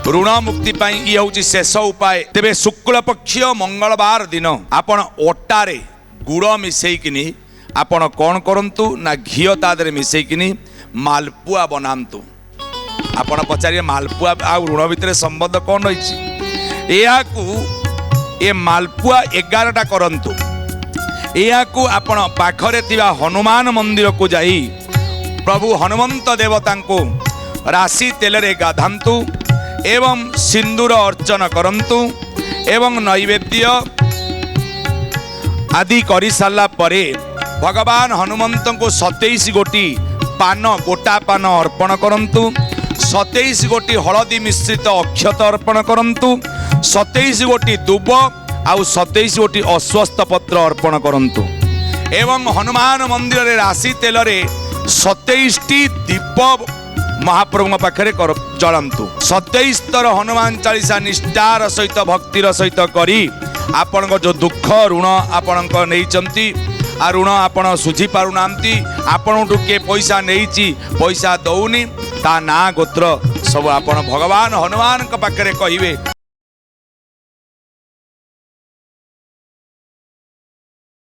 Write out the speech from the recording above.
ऋण मुक्ति ये हूँ शेष उपाय। तेरे शुक्ल पक्ष मंगलवार दिन आपण ओटारे गुड़ मिसेकिनी आपण कौन करंतु ना घी तादरे मिसेकिनी मालपुआ बनातु। आपण पचारे मालपुआ आ ऋण भितर संबंध कौन रही ये मालपुआ 11टा करंतु। को आपण पाखरे थिबा हनुमान मंदिर को जाई प्रभु हनुमंत देवता को राशि तेल रे गाधांतु एवं सिंदूर अर्चन करंतु एवं नैवेद्य आदि करि सारला परे भगवान हनुमंत को 27 गोटी पान गोटा पान अर्पण करंतु 27 गोटी हलदी मिश्रित अक्षत अर्पण करंतु 27 गोटी दुब आउ 27 गोटी अश्वस्थ पत्र अर्पण करंतु एवं हनुमान मंदिर रे राशि तेल रे 27 दीप महाप्रभु पाखे जलांतु 27 थर हनुमान चालीसा निष्ठार सहित भक्तिर सहित करी आपण जो दुख ऋण आपण नहीं आ ऋण आपण सुझी पारु नांती आपण के पैसा नहीं पैसा दौनी ता ना गोत्र सब आपण भगवान हनुमान पाखे कहिबे।